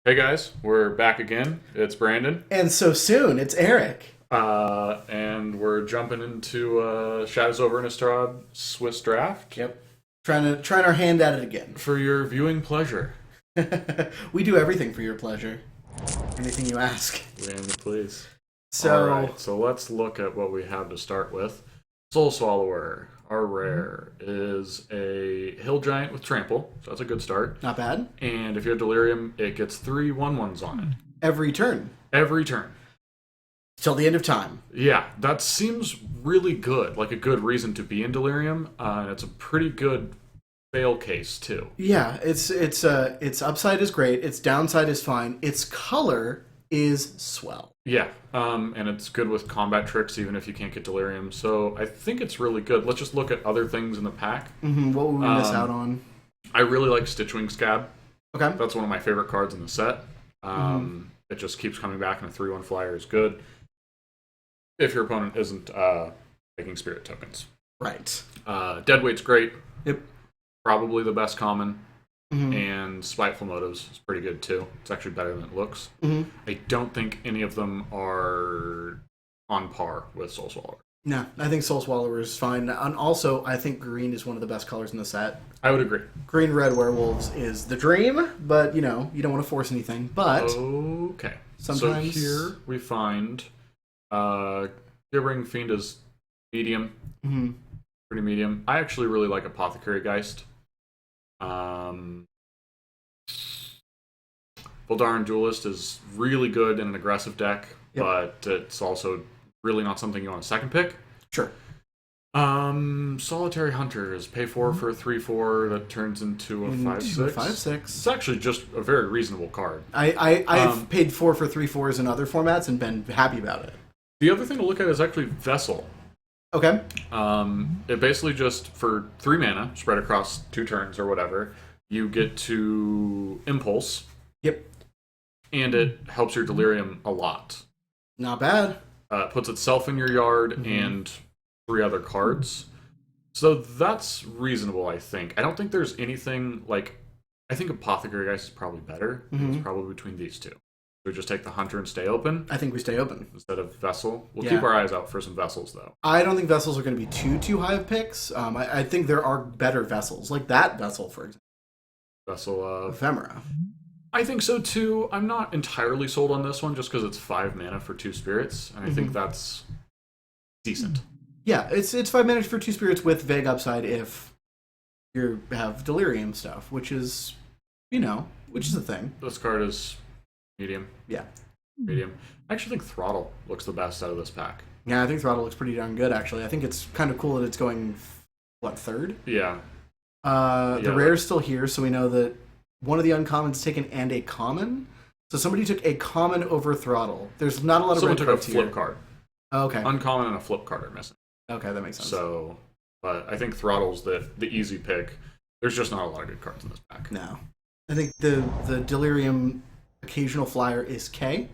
Hey guys, we're back again. It's Brandon, And so soon, it's Eric. and we're jumping into Shadows over Innistrad Swiss Draft Yep. Trying our hand at it again. for your viewing pleasure. We do everything for your pleasure. Anything you ask. Randy, please. So, All right, so let's look at what we have to start with. Soul Swallower, our rare, is a hill giant with trample, so that's a good start. not bad. And if you have Delirium, it gets 3/1/1s on it Every turn. every turn. Till the end of time. Yeah, that seems really good, like a good reason to be in Delirium. And it's a pretty good fail case too. Yeah, its upside is great. Its downside is fine. Its color is swell. Yeah, and it's good with combat tricks even if you can't get Delirium. So I think it's really good. Let's just look at other things in the pack. What would we miss out on? I really like Stitchwing Scab. Okay. That's one of my favorite cards in the set. It just keeps coming back, and a 3/1 flyer is good if your opponent isn't taking spirit tokens. Right. Deadweight's great. Yep. Probably the best common. And Spiteful Motives is pretty good too. It's actually better than it looks. I don't think any of them are on par with Soul Swallower. No, I think Soul Swallower is fine. And also, I think green is one of the best colors in the set. I would agree. Green-red werewolves is the dream, but, you don't want to force anything. But Okay. sometimes... So here we find Gibbering Fiend is medium. Pretty medium. I actually really like Apothecary Geist. Voldaren Duelist is really good in an aggressive deck, but it's also really not something you want a second pick. Sure. Solitary Hunters, pay 4 for a 3/4 that turns into a 5/6. 5/6. It's actually just a very reasonable card. I've paid 4 for 3/4s in other formats and been happy about it. The other thing to look at is actually Vessel. Okay. It basically just, for 3 mana, spread across 2 turns or whatever, you get to Impulse. Yep. And it helps your Delirium a lot. Not bad. It puts itself in your yard and 3 other cards. So that's reasonable, I think. I don't think there's anything, like... I think Apothecary Geist is probably better. It's probably between these two. So we just take the Hunter and stay open I think we stay open. instead of Vessel. We'll keep our eyes out for some Vessels, though. I don't think vessels are going to be too high of picks. I think there are better vessels, like that vessel, for example. Vessel, Ephemera. I think so, too. I'm not entirely sold on this one just because it's 5 mana for 2 spirits, and I think that's decent. Yeah, it's 5 mana for 2 spirits with vague upside if you have delirium stuff, which is a thing. This card is medium. Yeah. Medium. I actually think Throttle looks the best out of this pack. Yeah, I think Throttle looks pretty darn good, actually. I think it's kind of cool that it's going, third? Yeah. The rare's still here, so we know that one of the uncommons taken and a common. So somebody took a common over Throttle. There's not a lot of Someone red took a cards flip here. card. Oh, okay. Uncommon and a flip card are missing. Okay, that makes sense. So, but I think Throttle's the easy pick. There's just not a lot of good cards in this pack. No. I think the Delirium occasional flyer is K.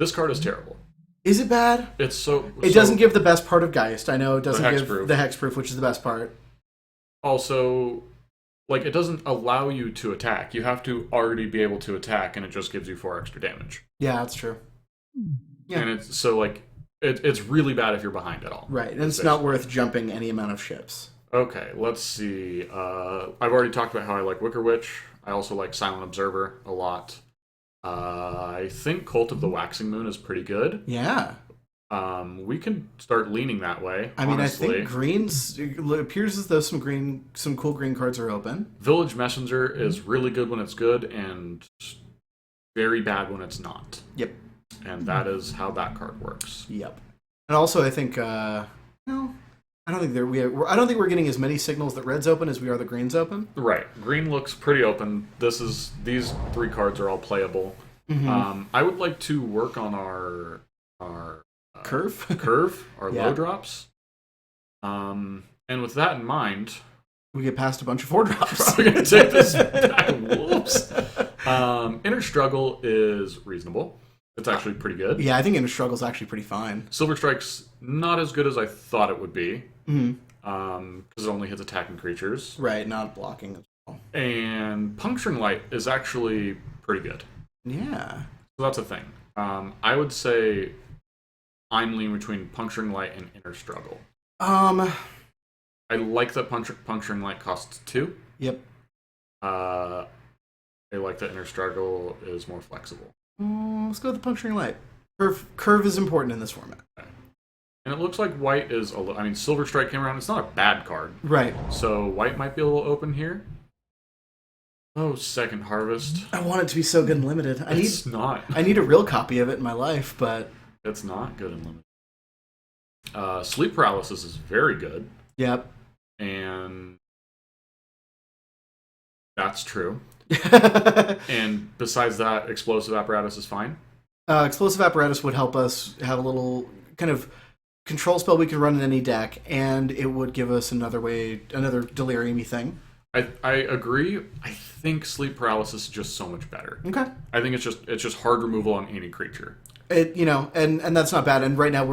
This card is terrible. Is it bad? It's so... It doesn't give the best part of Geist. I know it doesn't give hexproof. the hexproof, which is the best part. Also, like, it doesn't allow you to attack. You have to already be able to attack, and it just gives you 4 extra damage. Yeah, that's true. Yeah. And it's so, like, it's really bad if you're behind at all. Right, and it's not worth jumping any amount of ships. Okay, let's see. I've already talked about how I like Wicker Witch. I also like Silent Observer a lot. I think Cult of the Waxing Moon is pretty good. Yeah. We can start leaning that way. I mean, honestly. I think greens. It appears as though some cool green cards are open. Village Messenger is really good when it's good, and very bad when it's not. Yep. And that is how that card works. Yep. And also, I think no, I don't think I don't think we're getting as many signals that red's open as we are the green's open. Right. Green looks pretty open. These 3 cards are all playable. I would like to work on our curve, our low drops. And with that in mind, we get past a bunch of 4 drops. we're gonna take this back. Whoops. Inner Struggle is reasonable. It's actually pretty good. Yeah, I think Inner Struggle's actually pretty fine. Silver Strike's not as good as I thought it would be. Because it only hits attacking creatures. Right, not blocking as well. And Puncturing Light is actually pretty good. Yeah. So that's a thing. I would say I'm leaning between Puncturing Light and Inner Struggle. Um. I like that Puncturing Light costs 2. Yep. I like that Inner Struggle is more flexible. Let's go with the Puncturing Light. Curve is important in this format. Okay. And it looks like white is I mean, Silver Strike came around. It's not a bad card. Right. So white might be a little open here. Oh, Second Harvest. I want it to be so good and limited. It's not. I need a real copy of it in my life, but it's not good and limited. Sleep Paralysis is very good. Yep. And that's true. And besides that, Explosive Apparatus is fine. Explosive Apparatus would help us have a little kind of control spell we could run in any deck, and it would give us another delirium-y thing. I agree. I think Sleep Paralysis is just so much better. Okay. I think it's just hard removal on any creature. And that's not bad. And right now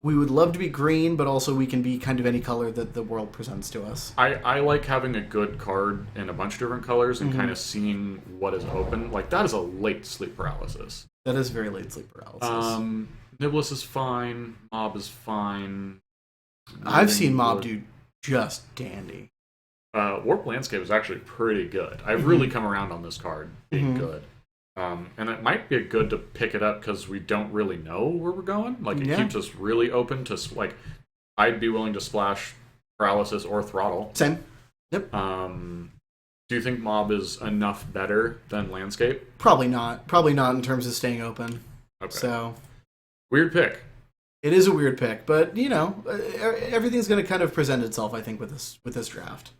we would love to be green, but also we can be kind of any color that the world presents to us. I like having a good card in a bunch of different colors and kind of seeing what is open. Like, that is a late Sleep Paralysis. That is very late Sleep Paralysis. Niblis is fine. Mob is fine. I've seen Mob do just dandy. Warp Landscape is actually pretty good. I've really come around on this card being good. And it might be good to pick it up because we don't really know where we're going. Like, it keeps us really open to, like, I'd be willing to splash Paralysis or Throttle. Same. Yep. Do you think Mob is enough better than Landscape? Probably not. Probably not in terms of staying open. Okay. So, weird pick. It is a weird pick, but, everything's going to kind of present itself, I think, with this draft.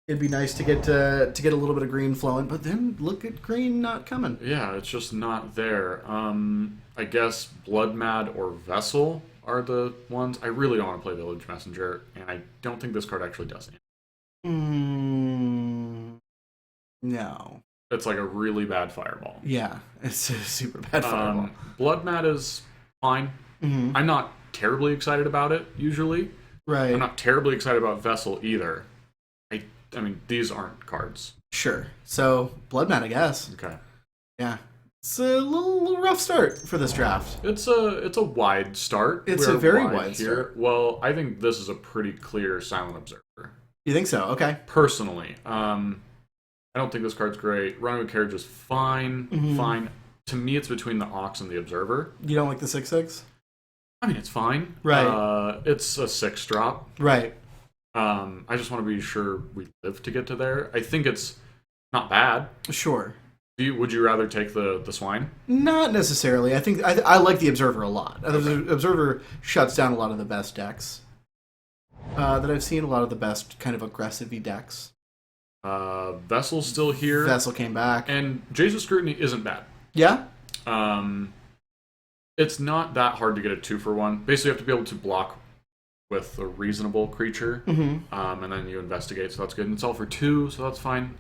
It'd be nice to get a little bit of green flowing, but then look at green not coming. Yeah, it's just not there. I guess Blood Mad or Vessel are the ones. I really don't want to play Village Messenger, and I don't think this card actually does anything. No. It's like a really bad Fireball. Yeah, it's a super bad Fireball. Blood Mad is fine. I'm not terribly excited about it, usually. Right. I'm not terribly excited about Vessel either. I mean, these aren't cards. Sure. So, Blood Mad, I guess. Okay. Yeah. It's a little rough start for this draft. It's a wide start. It's a very wide start. Well, I think this is a pretty clear Silent Observer. You think so? Okay. Personally. I don't think this card's great. Runaway Carriage is fine. Fine. To me, it's between the Ox and the Observer. You don't like the 6/6? I mean, it's fine. Right. It's a 6-drop. Right. I just want to be sure we live to get to there. I think it's not bad. Sure. Would you rather take the swine? Not necessarily. I think I like the Observer a lot. Okay. The Observer shuts down a lot of the best decks that I've seen. A lot of the best kind of aggressive-y decks. Vessel's still here. Vessel came back. And Jesus Scrutiny isn't bad. Yeah? It's not that hard to get a 2-for-1. Basically, you have to be able to block with a reasonable creature, and then you investigate, so that's good. And it's all for 2, so that's fine.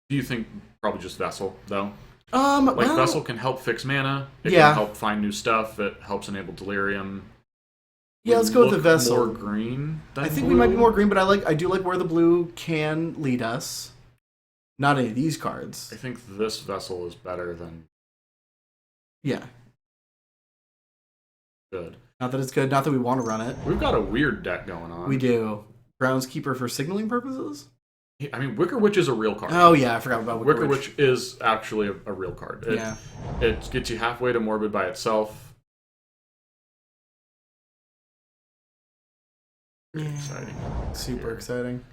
Do you think probably just Vessel, though? Vessel can help fix mana. It can help find new stuff. It helps enable Delirium. Yeah, let's go with the Vessel. More green. I think we might be more green, but I do like where the blue can lead us. Not any of these cards. I think this Vessel is better than. Yeah. Good. Not that it's good. Not that we want to run it. We've got a weird deck going on. We do. Groundskeeper for signaling purposes? I mean, Wicker Witch is a real card. Oh, yeah, I forgot about Wicker Witch. Wicker Witch is actually a real card. It gets you halfway to Morbid by itself. Very exciting. Super exciting.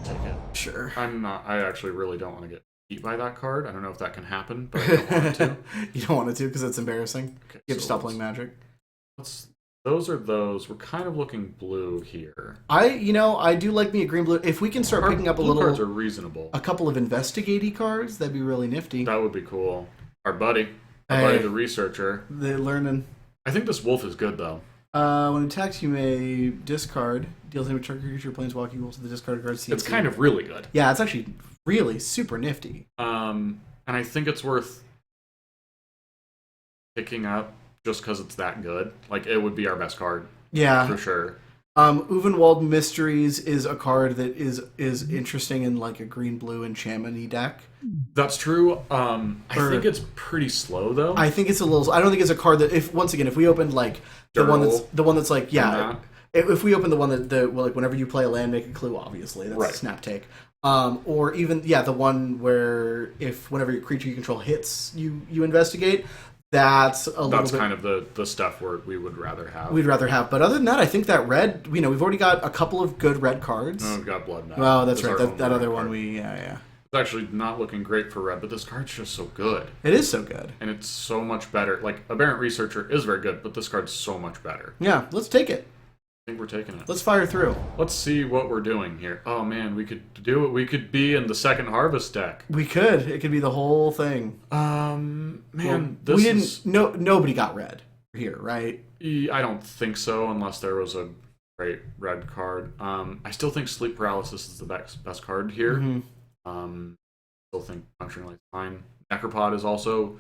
Take it. Sure. I actually really don't want to get beat by that card. I don't know if that can happen, but I don't want it to. You don't want it to because it's embarrassing. Okay, you have to stop playing Magic. Those are those. We're kind of looking blue here. I do like me a green blue. If we can start picking up a little cards are reasonable. A couple of investigate cards, that'd be really nifty. That would be cool. Our buddy the researcher. The learning. I think this wolf is good though. When it attacks, you may discard. Deals damage to creature planeswalking equal to the discard card. It's kind of really good. Yeah, it's actually really super nifty. And I think it's worth picking up just because it's that good. Like, it would be our best card. Yeah. For sure. Uvenwald Mysteries is a card that is interesting in like a green-blue enchantment-y deck. That's true. I think it's pretty slow though. I think it's a little. I don't think it's a card that if we opened like the one that's like if we open the one that like whenever you play a land, make a clue. Obviously, that's a snap take. Or even the one where if whenever your creature you control hits, you investigate. That's kind of the stuff where we would rather have. We'd rather have, but other than that, I think that red. We've already got a couple of good red cards. Oh, we've got Blood Map. Well, that's right. That other one It's actually not looking great for red, but this card's just so good. It is so good, and it's so much better. Like Aberrant Researcher is very good, but this card's so much better. Yeah, let's take it. I think we're taking it. Let's fire through. Let's see what we're doing here. Oh man, we could do it. We could be in the second Harvest deck. We could. It could be the whole thing. Nobody got red here, right? I don't think so, unless there was a great red card. I still think Sleep Paralysis is the best card here. Mm-hmm. Still think Puncturing Light's fine. Necropod is also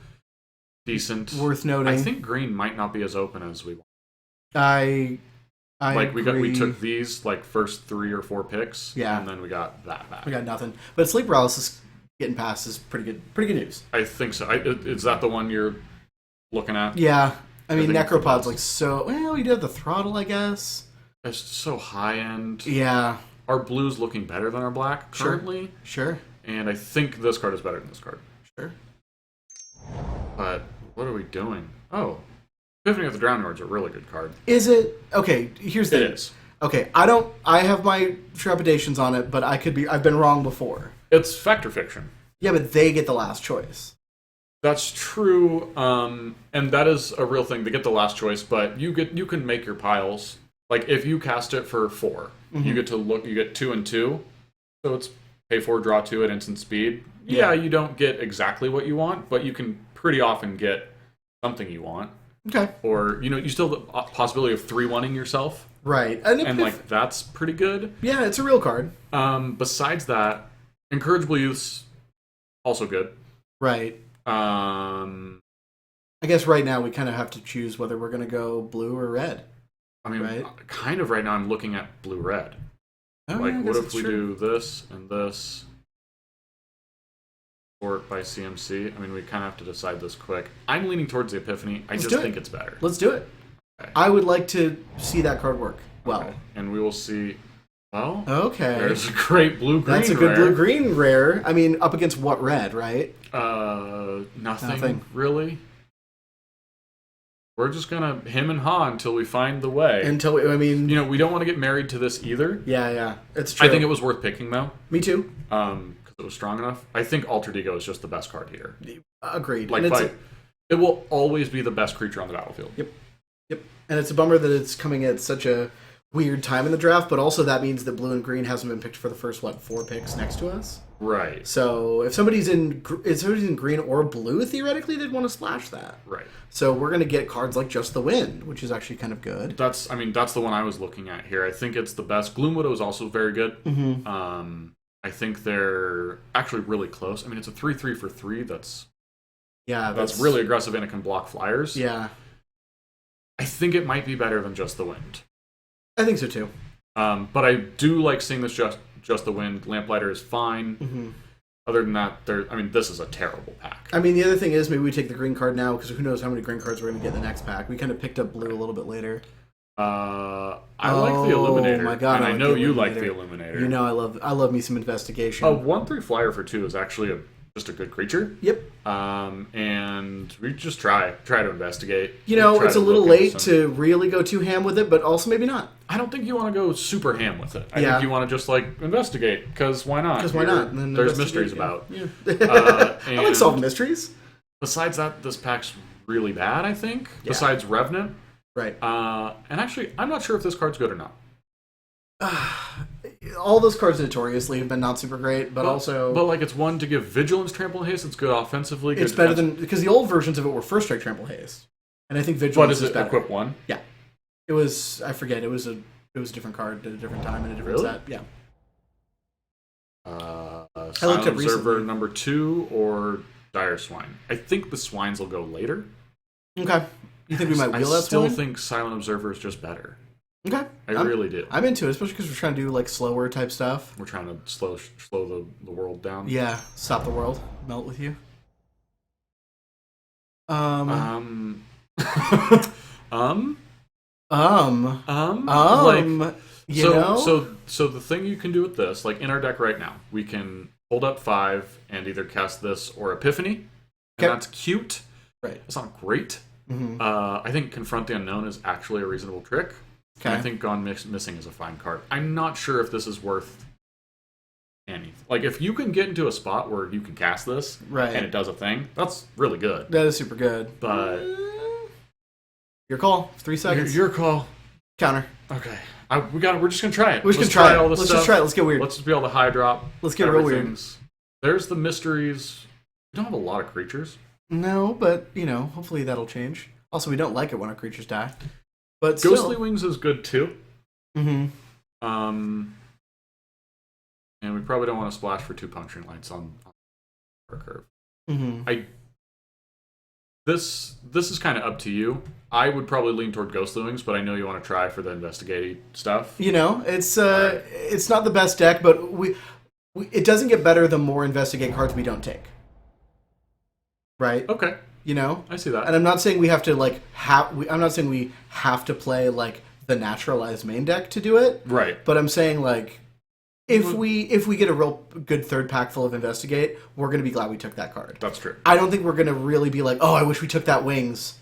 decent. Worth noting. I think green might not be as open as we want. I we took these like first 3 or 4 picks, yeah, and then we got that back. We got nothing. But Sleep Paralysis getting past is pretty good news. I think so. Is that the one you're looking at? Yeah. I mean, Necropod's like so. Well, you do have the Throttle, I guess. It's so high end. Yeah. Our blue's looking better than our black currently. Sure. And I think this card is better than this card. Sure. But what are we doing? Oh, Epiphany of the Drowned Lord's a really good card. Is it? Okay, here's the thing. It is. Okay, I have my trepidations on it, but I've been wrong before. It's Fact or Fiction. Yeah, but they get the last choice. That's true, and that is a real thing. They get the last choice, but you can make your piles. Like if you cast it for 4, mm-hmm. you get 2 and 2, so it's pay 4, draw 2 at instant speed. Yeah, you don't get exactly what you want, but you can pretty often get something you want. Okay. Or you still have the possibility of 3-1ing yourself. Right, and like that's pretty good. Yeah, it's a real card. Besides that, Incorrigible Youth's also good. Right. I guess right now we kind of have to choose whether we're going to go blue or red. I mean, right? Kind of right now I'm looking at blue-red. Oh, like, yeah, what if we do this and this? Sort by CMC. I mean, we kind of have to decide this quick. I'm leaning towards the Epiphany. I just think it's better. Let's do it. Okay. I would like to see that card work well. Okay. And we will see. Well, okay. There's a great blue-green rare. That's a good blue-green rare. I mean, up against what red, right? Nothing really. We're just gonna him and ha until we find the way. We don't want to get married to this either. Yeah, it's true. I think it was worth picking though. Me too. Because it was strong enough. I think Altered Ego is just the best card here. Agreed. It will always be the best creature on the battlefield. Yep. And it's a bummer that it's coming at such a weird time in the draft, but also that means that blue and green hasn't been picked for the first 4 picks next to us. Right. So if somebody's in green or blue, theoretically they'd want to splash that. Right. So we're going to get cards like Just the Wind, which is actually kind of good. That's the one I was looking at here. I think it's the best. Gloom Widow is also very good. Mm-hmm. I think they're actually really close. I mean, it's a 3/3 for 3. That's really aggressive and it can block flyers. Yeah. I think it might be better than Just the Wind. I think so too. But I do like seeing this Just the Wind. Lamplighter is fine. Mm-hmm. Other than that, this is a terrible pack. I mean, the other thing is maybe we take the green card now because who knows how many green cards we're going to get in the next pack. We kind of picked up blue a little bit later. I like the Illuminator. Oh my god! And I know you like the Illuminator. You know I love me some investigation. A 1/3 flyer for 2 is actually just a good creature. Yep. And we just try to investigate. It's a little late to really go too ham with it, but also maybe not. I don't think you want to go super ham with it. I think you want to just investigate because why not? Because why not? And there's mysteries about. Yeah. I like solving mysteries. Besides that, this pack's really bad. I think. Yeah. Besides Revenant. Right. And actually, I'm not sure if this card's good or not. All those cards notoriously have been not super great, but also... But, it's one to give Vigilance, Trample, Haste. It's good offensively. It's better than... Because the old versions of it were First Strike, Trample, Haste. And I think Vigilance is better. Equip 1? Yeah. It was... I forget. It was a different card at a different time in a different set. Yeah. Silent Observer number 2 or Dire Swine. I think the Swines will go later. Okay. You think we might wheel that Swine? I still think Silent Observer is just better. Okay. I really do. I'm into it, especially because we're trying to do like slower type stuff. We're trying to slow the world down. Yeah, stop the world, melt with you. Like, you know? So the thing you can do with this, like in our deck right now, we can hold up 5 and either cast this or Epiphany, and that's cute. Right. It's not great. I think Confront the Unknown is actually a reasonable trick. Okay. I think Gone Missing is a fine card. I'm not sure if this is worth anything. Like, if you can get into a spot where you can cast this and it does a thing, that's really good. That is super good. But your call. 3 seconds. Your call. Counter. Okay. We're just gonna try it. We're just gonna try all this Let's stuff. just try it. Let's get weird. Let's just be able to high drop. Let's get real weird. There's the mysteries. We don't have a lot of creatures. No, but hopefully that'll change. Also, we don't like it when our creatures die. But Ghostly Wings is good too. Mm-hmm. And we probably don't want to splash for 2 puncturing lights on our curve. Mm-hmm. This is kind of up to you. I would probably lean toward Ghostly Wings, but I know you want to try for the investigating stuff. It's not the best deck, but it doesn't get better the more investigate cards we don't take. Right? Okay. I see that. And I'm not saying we have to I'm not saying we have to play like the naturalized main deck to do it. Right. But I'm saying like if we get a real good third pack full of investigate, we're going to be glad we took that card. That's true. I don't think we're going to really be like, "Oh, I wish we took that wings."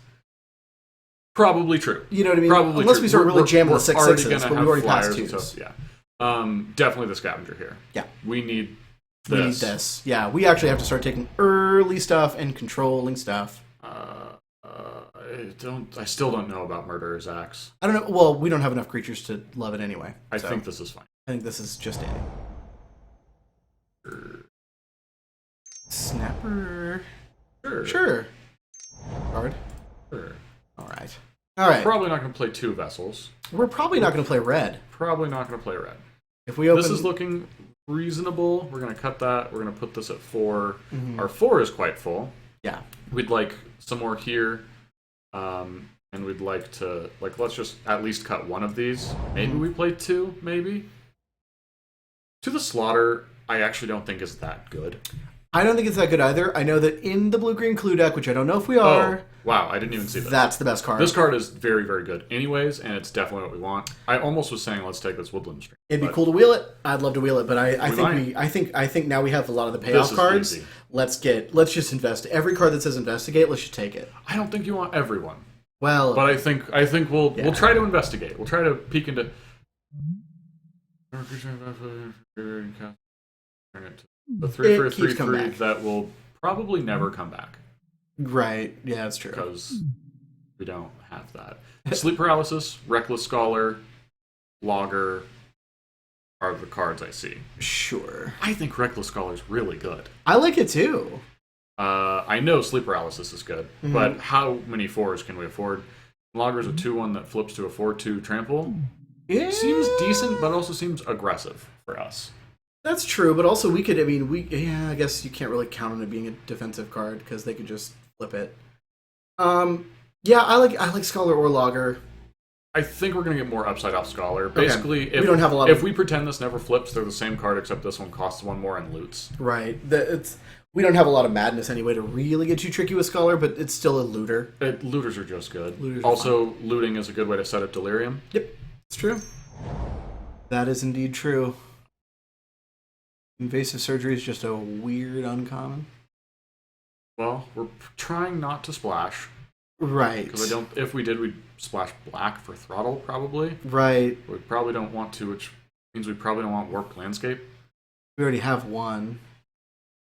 Probably true. You know what I mean? Probably Unless true. we start really jamming the 6/6s, but we already flyers passed 2s. and stuff. Yeah. Definitely the scavenger here. Yeah. We need this. We need this. Yeah, we actually have to start taking early stuff and controlling stuff. I still don't know about Murderer's Axe. I don't know. Well, we don't have enough creatures to love it anyway. I think this is fine. I think this is just it. Snapper. Sure. Card. Sure. All right. Probably not going to play 2 vessels. We're probably not going to play red. Probably not going to play red. If we open... This is looking reasonable. We're going to cut that. We're going to put this at 4. Mm-hmm. Our 4 is quite full. Yeah. We'd like some more here. And we'd like to, let's just at least cut 1 of these. Maybe we play 2, maybe. To the Slaughter, I actually don't think is that good. I don't think it's that good either. I know that in the blue-green clue deck, which I don't know if we are... Oh, wow, I didn't even see that. That's the best card. This card is very, very good anyways, and it's definitely what we want. I almost was saying let's take this Woodland Stream. It'd be cool to wheel it. I'd love to wheel it, but I think now we have a lot of the payoff cards. Easy. Let's just invest. Every card that says investigate, let's just take it. I don't think you want everyone. Well, but I think we'll try to investigate. We'll try to peek into the 3 for a 3/3 that will probably never come back. Right. Yeah, that's true. Because we don't have that. Sleep Paralysis, Reckless Scholar, Logger are the cards I see. Sure. I think Reckless Scholar is really good. I like it too. I know Sleep Paralysis is good, but how many 4s can we afford? Logger's a 2/1 that flips to a 4/2 trample. Yeah. Seems decent, but also seems aggressive for us. That's true, but also we could. I guess you can't really count on it being a defensive card because they could just flip it. Yeah, I like Scholar or Logger. I think we're gonna get more upside off Scholar. Basically, we don't have a lot. If we pretend this never flips, they're the same card except this one costs 1 more and loots. Right. We don't have a lot of madness anyway to really get too tricky with Scholar, but it's still a looter. Looters are just good. Looting is a good way to set up Delirium. Yep, it's true. That is indeed true. Invasive Surgery is just a weird uncommon. Well, we're trying not to splash. Right. Because if we did, we'd splash black for Throttle, probably. Right. We probably don't want to, which means we probably don't want Warped Landscape. We already have one.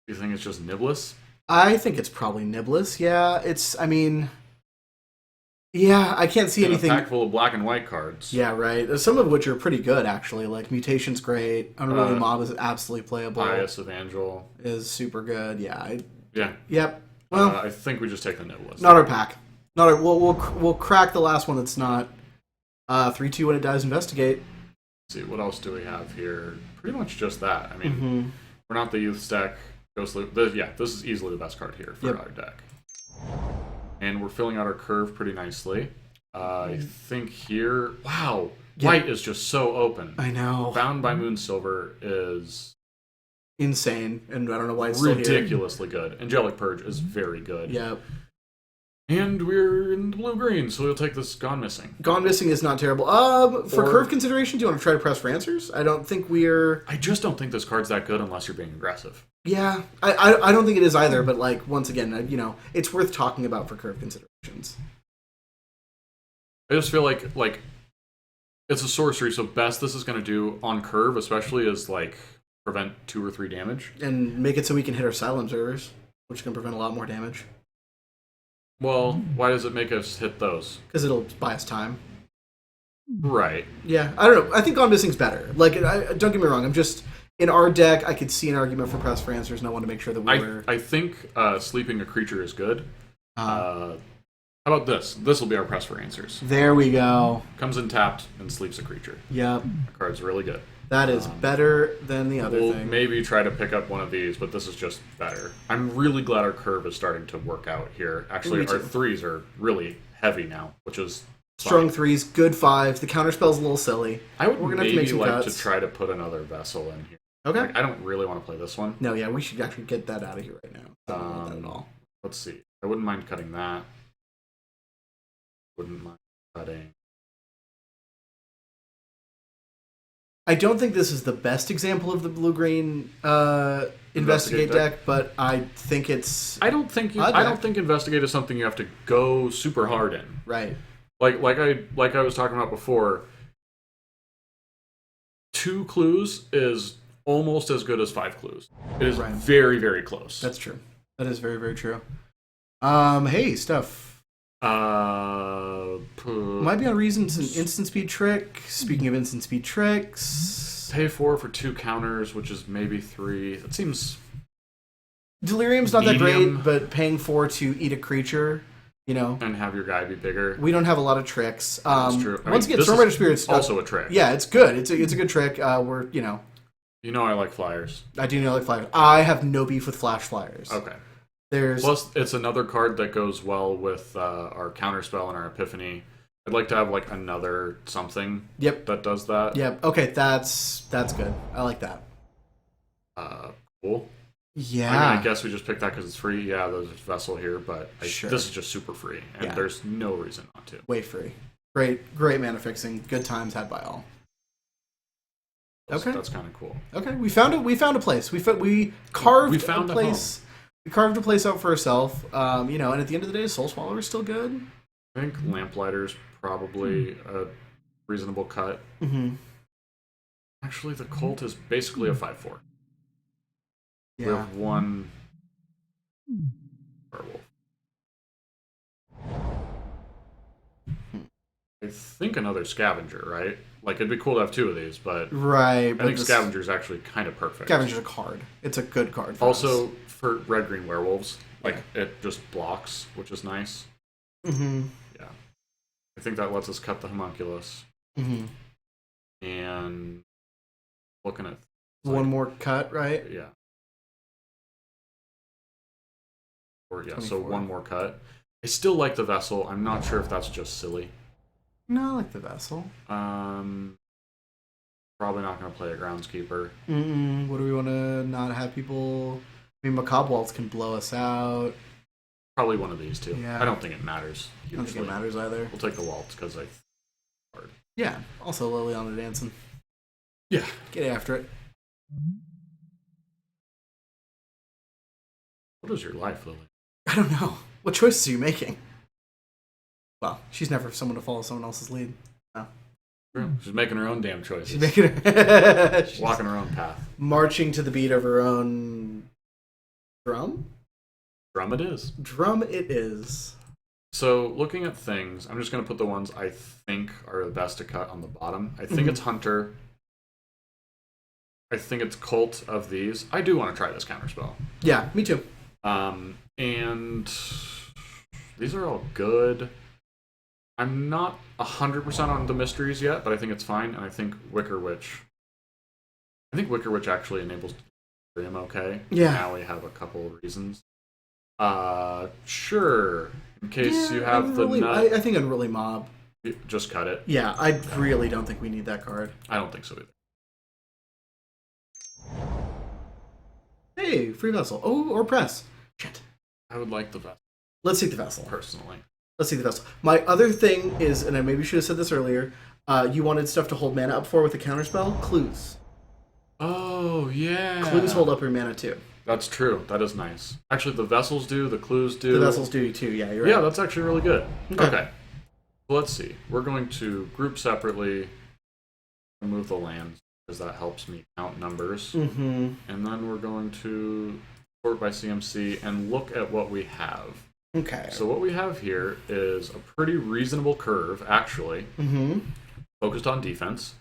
Do you think it's just Niblis? I think it's probably Niblis, yeah. I can't see anything. A pack full of black and white cards. Yeah, right. Some of which are pretty good, actually. Like Mutation's great. Unruly Mob is absolutely playable. Bias of Angel is super good. Yeah. Yep. Well, I think we just take the Niblis. Not our pack. We'll crack the last one that's not 3/2 when it dies. Investigate. Let's see, what else do we have here? Pretty much just that. I mean, we're not the youth stack. Ghostly. This is easily the best card here for our deck. And we're filling out our curve pretty nicely. I think here... Wow! Yeah. White is just so open. I know. Bound by Moonsilver is... insane, and I don't know why it's ridiculously good. Angelic Purge is very good. Yep. And we're in the blue-green, so we'll take this Gone Missing. Gone Missing is not terrible. For curve consideration, do you want to try to press for answers? I don't think we're... I just don't think this card's that good unless you're being aggressive. Yeah, I don't think it is either, but, like, once again, you know, it's worth talking about for curve considerations. I just feel like it's a sorcery, so best this is going to do on curve, especially, is, like, prevent 2 or 3 damage. And make it so we can hit our Silent Observers, which can prevent a lot more damage. Well, why does it make us hit those? Because it'll buy us time. Right. Yeah, I don't know. I think Gone Missing's better. Like, don't get me wrong. I'm just... In our deck, I could see an argument for press for answers, and I want to make sure that we were... I think sleeping a creature is good. How about this? This will be our press for answers. There we go. Comes in tapped and sleeps a creature. Yep. The card's really good. That is better than the other thing. Maybe try to pick up one of these, but this is just better. I'm really glad our curve is starting to work out here. Actually, our 3s are really heavy now, which is strong 3s, good 5s. The counterspell's a little silly. We're gonna have to make some cuts. To try to put another Vessel in here. Okay. Like, I don't really want to play this one. No, yeah, we should actually get that out of here right now. I don't want that at all. Let's see. I wouldn't mind cutting that. Wouldn't mind cutting. I don't think this is the best example of the blue-green investigate deck, but I think it's. I don't think investigate is something you have to go super hard in. Right. Like I was talking about before. 2 clues is almost as good as 5 clues. It is very, very close. That's true. That is very, very true. Hey, stuff. Might be on reasons an instant speed trick. Speaking of instant speed tricks, pay 4 for 2 counters, which is maybe 3. That seems. Delirium's not that great, but paying 4 to eat a creature, you know, and have your guy be bigger. We don't have a lot of tricks. That's true. Once again, Stormrider Spirit's also a trick. Yeah, it's good. It's a good trick. We're You know I like flyers. I do know I like flyers. I have no beef with flash flyers. Okay. Plus, it's another card that goes well with our counterspell and our epiphany. I'd like to have like another something. Yep. That does that. Yep. Okay, that's good. I like that. Cool. Yeah. I mean, I guess we just picked that because it's free. Yeah, there's a Vessel here, but this is just super free, and there's no reason not to. Way free. Great mana fixing. Good times had by all. Okay. That's kind of cool. Okay, we found a place. We carved a place. We carved a place out for ourselves. And at the end of the day, Soul Swallower is still good. I think Lamplighter's probably a reasonable cut. Mm-hmm. Actually, the Cult is basically a 5/4. Yeah. We have 1 werewolf. I think another Scavenger, right? Like, it'd be cool to have 2 of these, but right. I think Scavenger's actually kind of perfect. Scavenger's a card. It's a good card. Also, for red-green werewolves, it just blocks, which is nice. Mm-hmm. Yeah. I think that lets us cut the homunculus. Mm-hmm. And looking at... One more cut, right? Yeah. So 1 more cut. I still like the Vessel. I'm not sure if that's just silly. No, I like the Vessel. Probably not going to play a Groundskeeper. What do we want to not have people... I mean, Macabre Waltz can blow us out. Probably one of these 2. Yeah. I don't think it matters. I don't think it matters either. We'll take the Waltz because I... hard. Yeah. Also Liliana dancing. Yeah. Get after it. What is your life, Lily? I don't know. What choices are you making? Well, she's never someone to follow someone else's lead. No. She's making her own damn choices. She's making she's walking her own path. Marching to the beat of her own drum? Drum it is. Drum it is. So, looking at things, I'm just going to put the ones I think are the best to cut on the bottom. I think it's Hunter. I think it's Cult of these. I do want to try this counterspell. Yeah, me too. And these are all good. I'm not 100% on the mysteries yet, but I think it's fine, and I think Wicker Witch actually enables Delirium okay. Yeah. Now we have a couple of reasons. Sure. In case you have the nut. I think Unruly Mob. Just cut it. Yeah, I really don't think we need that card. I don't think so either. Hey, free vessel. Oh, or press. Shit. I would like the vessel. Let's take the vessel. Personally. Let's take the vessel. My other thing is, and I maybe should have said this earlier, you wanted stuff to hold mana up for with a counterspell? Clues. Oh, yeah. Clues hold up your mana too. That's true. That is nice. Actually, the vessels do, the clues do. The vessels do too, yeah, you're right. Yeah, that's actually really good. Okay. Okay. Let's see. We're going to group separately, remove the lands, because that helps me count numbers. Mm-hmm. And then we're going to sort by CMC and look at what we have. Okay. So what we have here is a pretty reasonable curve, actually, focused on defense.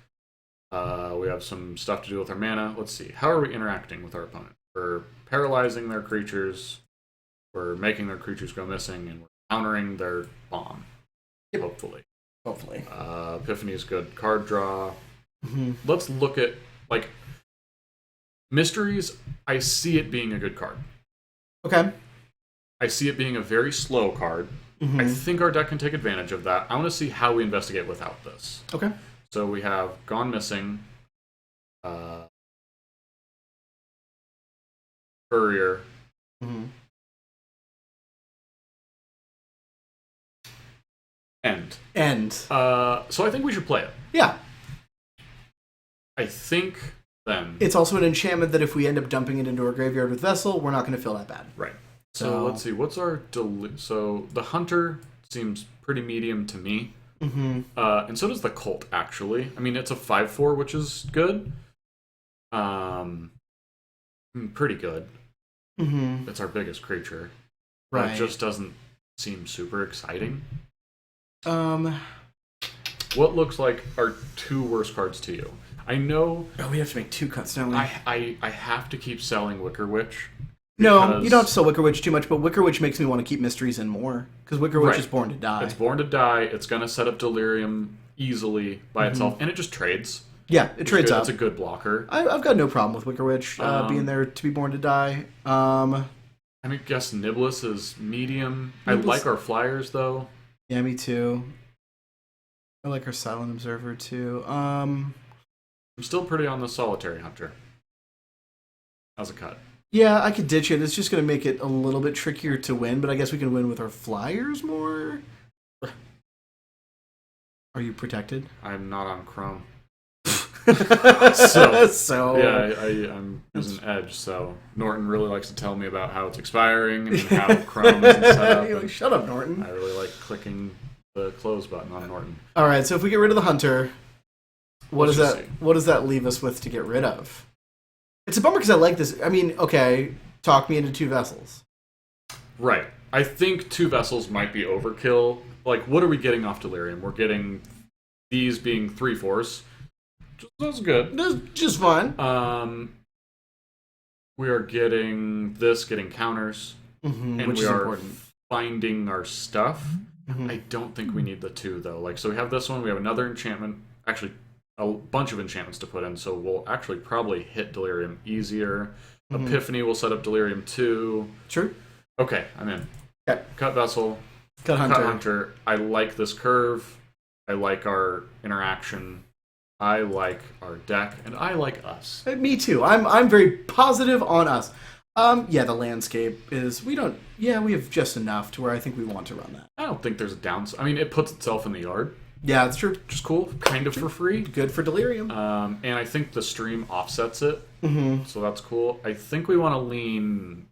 We have some stuff to do with our mana. Let's see. How are we interacting with our opponent? We're paralyzing their creatures. We're making their creatures go missing, and we're countering their bomb. Yep. Hopefully. Epiphany's good card draw. Let's look at, like, Mysteries. I see it being a good card. Okay. I see it being a very slow card. I think our deck can take advantage of that. I want to see how we investigate without this. Okay. So we have Gone Missing, Courier, End. So I think we should play it. Yeah. I think then... It's also an enchantment that if we end up dumping it into our graveyard with Vessel, we're not going to feel that bad. Right. So let's see. What's our... So the Hunter seems pretty medium to me. And so does the Cult, actually. I mean, it's a 5/4, which is good. Pretty good. It's our biggest creature. Right. It just doesn't seem super exciting. What looks like our two worst cards to you? I know... Oh, we have to make two cuts, don't we? I have to keep selling Wicker Witch. No, you don't have to sell Wicker Witch too much, but Wicker Witch makes me want to keep Mysteries in more. Because Wicker Witch is born to die. It's born to die. It's going to set up Delirium easily by itself, and it just trades. Yeah, it trades up. It's a good blocker. I've got no problem with Wicker Witch being there to be born to die. I guess Niblis is medium. I like our flyers, though. Yeah, me too. I like our Silent Observer, too. I'm still pretty on the Solitary Hunter. As a cut. Yeah, I could ditch it. It's just going to make it a little bit trickier to win, but I guess we can win with our flyers more. Are you protected? I'm not on Chrome. so yeah, I'm using Edge, so Norton really likes to tell me about how it's expiring and how Chrome isn't set up. You're like, shut up, Norton. I really like clicking the close button on Norton. All right, so if we get rid of the Hunter, what does that leave us with to get rid of? It's a bummer because I like this. I mean, okay, talk me into two vessels. Right. I think two vessels might be overkill. Like, what are we getting off Delirium? We're getting these being 3/4. That's good. That's just fine. We are getting counters, and which we is are important. Finding our stuff. I don't think we need the two, though. Like, so we have this one. We have another enchantment. Actually, a bunch of enchantments to put in, so we'll actually probably hit Delirium easier. Epiphany will set up Delirium 2. Sure. Okay, I'm in. Okay. Cut Vessel. Cut Hunter. I like this curve. I like our interaction. I like our deck, and I like us. Me too. I'm very positive on us. Yeah, the landscape is... We have just enough to where I think we want to run that. I don't think there's a downside. I mean, it puts itself in the yard. Yeah, that's true. Which is cool. Kind of for free. Good for Delirium. And I think the stream offsets it. So that's cool. I think we want to lean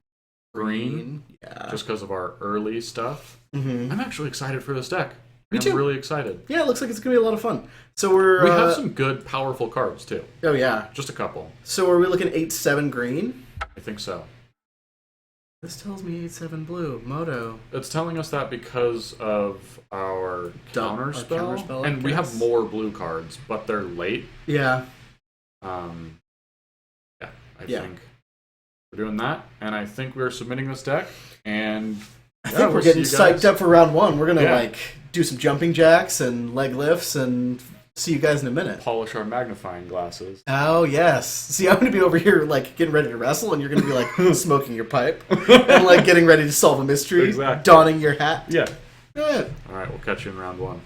green. Yeah. Just because of our early stuff. I'm actually excited for this deck. Me too. I'm really excited. Yeah, it looks like it's going to be a lot of fun. So we have some good, powerful cards, too. Oh, yeah. Just a couple. So are we looking at 8/7 green? I think so. This tells me 8/7 blue. Moto. It's telling us that because of our counterspell. And we have more blue cards, but they're late. Yeah. I think we're doing that. And I think we're submitting this deck. And I think we're getting psyched up for round one. We're going to do some jumping jacks and leg lifts and see you guys in a minute. Polish our magnifying glasses. Oh, yes. See, I'm going to be over here, like, getting ready to wrestle, and you're going to be, like, smoking your pipe and, like, getting ready to solve a mystery. Exactly. Donning your hat. Yeah. Good. All right, we'll catch you in round one.